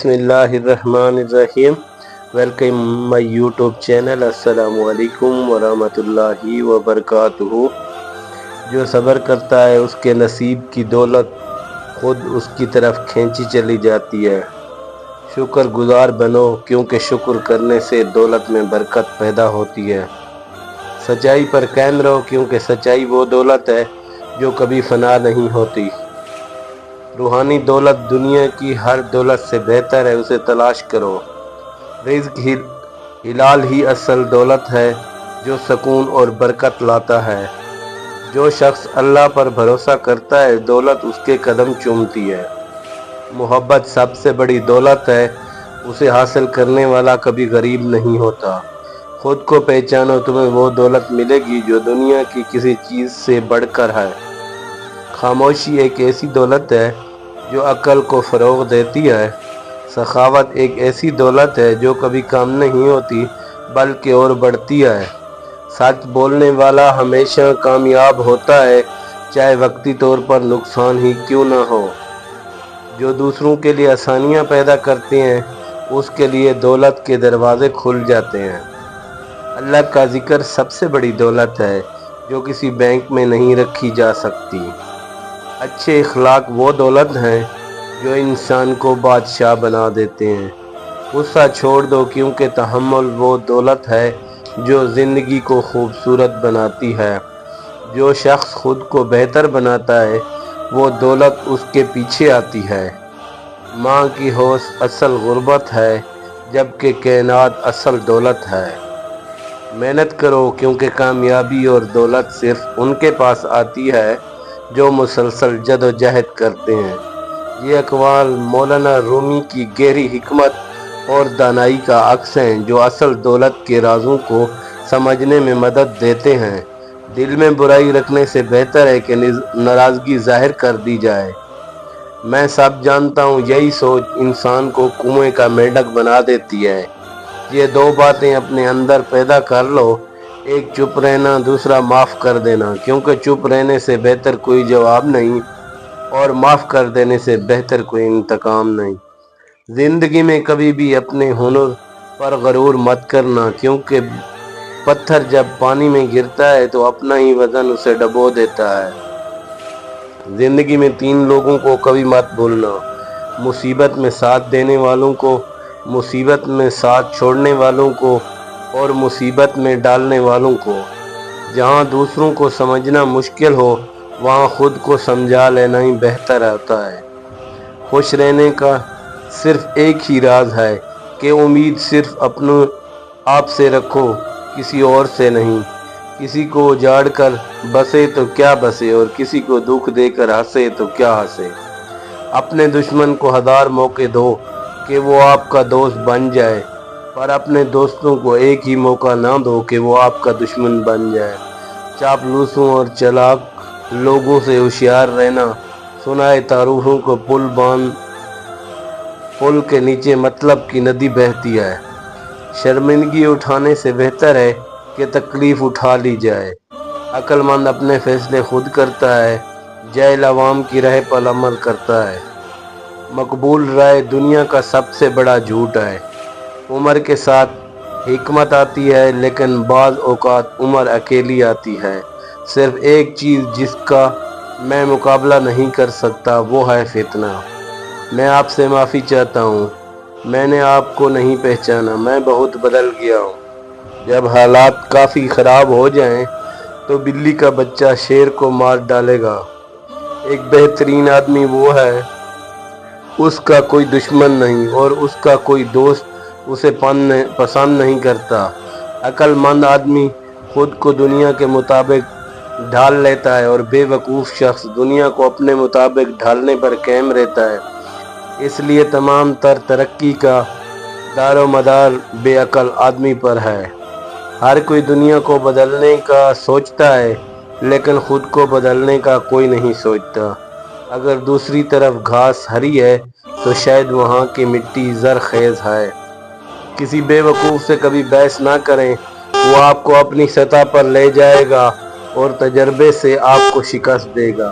बिस्मिल्लाहिर्रहमानिर्रहीम। Welcome my YouTube channel. अस्सलामु अलैकुम वरहमतुल्लाहि वबरकातुहू। जो सब्र करता है उसके नसीब की दौलत खुद उसकी तरफ खींची चली जाती है। शुक्र गुजार बनो, क्योंकि शुक्र करने से दौलत में बरकत पैदा होती है। सच्चाई पर कायम रहो, क्योंकि सच्चाई वो दौलत है जो कभी फना नहीं होती। रूहानी दौलत दुनिया की हर दौलत से बेहतर है, उसे तलाश करो। रिज़्क हिलाल ही असल दौलत है जो सुकून और बरकत लाता है। जो शख्स अल्लाह पर भरोसा करता है, दौलत उसके कदम चूमती है। मोहब्बत सबसे बड़ी दौलत है, उसे हासिल करने वाला कभी गरीब नहीं होता। खुद को पहचानो, तुम्हें वो दौलत मिलेगी जो दुनिया की किसी चीज़ से बढ़कर है। खामोशी एक ऐसी दौलत है जो अक्ल को फ़रोग़ देती है। सखावत एक ऐसी दौलत है जो कभी कम नहीं होती बल्कि और बढ़ती है। सच बोलने वाला हमेशा कामयाब होता है, चाहे वक्ती तौर पर नुकसान ही क्यों ना हो। जो दूसरों के लिए आसानियाँ पैदा करते हैं, उसके लिए दौलत के दरवाज़े खुल जाते हैं। अल्लाह का ज़िक्र सबसे बड़ी दौलत है जो किसी बैंक में नहीं रखी जा सकती। अच्छे इखलाक वो दौलत हैं जो इंसान को बादशाह बना देते हैं। गुस्सा छोड़ दो, क्योंकि तहम्मुल वो दौलत है जो ज़िंदगी को खूबसूरत बनाती है। जो शख्स खुद को बेहतर बनाता है, वो दौलत उसके पीछे आती है। माँ की होश असल गुर्बत है, जबकि कायनात असल दौलत है। मेहनत करो, क्योंकि कामयाबी और दौलत सिर्फ उनके पास आती है जो मुसलसल जदोजहद करते हैं। ये अक़वाल मौलाना रूमी की गहरी हिकमत और दानाई का अक्स हैं, जो असल दौलत के राज़ों को समझने में मदद देते हैं। दिल में बुराई रखने से बेहतर है कि नाराज़गी ज़ाहिर कर दी जाए। मैं सब जानता हूँ, यही सोच इंसान को कुएं का मेंढक बना देती है। ये दो बातें अपने अंदर पैदा कर लो, एक चुप रहना, दूसरा माफ़ कर देना, क्योंकि चुप रहने से बेहतर कोई जवाब नहीं और माफ़ कर देने से बेहतर कोई इंतकाम नहीं। ज़िंदगी में कभी भी अपने हुनर पर गरूर मत करना, क्योंकि पत्थर जब पानी में गिरता है तो अपना ही वज़न उसे डुबो देता है। ज़िंदगी में तीन लोगों को कभी मत भूलना: मुसीबत में साथ देने वालों को, मुसीबत में साथ छोड़ने वालों को और मुसीबत में डालने वालों को। जहाँ दूसरों को समझना मुश्किल हो, वहाँ खुद को समझा लेना ही बेहतर होता है। खुश रहने का सिर्फ एक ही राज है कि उम्मीद सिर्फ अपने आप से रखो, किसी और से नहीं। किसी को उजाड़ कर बसे तो क्या बसे, और किसी को दुख देकर हंसे तो क्या हंसे। अपने दुश्मन को हजार मौके दो कि वो आपका दोस्त बन जाए, पर अपने दोस्तों को एक ही मौका ना दो कि वो आपका दुश्मन बन जाए। चापलूसों और चालाक लोगों से होशियार रहना। सुनाए तारुफों को पुल के नीचे मतलब की नदी बहती है। शर्मिंदगी उठाने से बेहतर है कि तकलीफ उठा ली जाए। अक्लमंद अपने फैसले खुद करता है, जाहिल अवाम की राय पर अमल करता है। मकबूल राय दुनिया का सबसे बड़ा झूठ है। उम्र के साथ हिकमत आती है, लेकिन बाज़ औक़ात उम्र अकेली आती है। सिर्फ एक चीज़ जिसका मैं मुकाबला नहीं कर सकता, वो है फितना। मैं आपसे माफ़ी चाहता हूँ, मैंने आपको नहीं पहचाना, मैं बहुत बदल गया हूँ। जब हालात काफ़ी ख़राब हो जाएं, तो बिल्ली का बच्चा शेर को मार डालेगा। एक बेहतरीन आदमी वो है, उसका कोई दुश्मन नहीं और उसका कोई दोस्त उसे पसंद नहीं करता। अक्लमंद आदमी खुद को दुनिया के मुताबिक ढाल लेता है और बेवकूफ़ शख्स दुनिया को अपने मुताबिक ढालने पर कायम रहता है। इसलिए तमाम तरक्की का दारोमदार बेअक्ल आदमी पर है। हर कोई दुनिया को बदलने का सोचता है, लेकिन ख़ुद को बदलने का कोई नहीं सोचता। अगर दूसरी तरफ घास हरी है, तो शायद वहाँ की मिट्टी ज़रख़ेज़ है। किसी बेवकूफ़ से कभी बहस ना करें, वो आपको अपनी सतह पर ले जाएगा और तजर्बे से आपको शिकस्त देगा।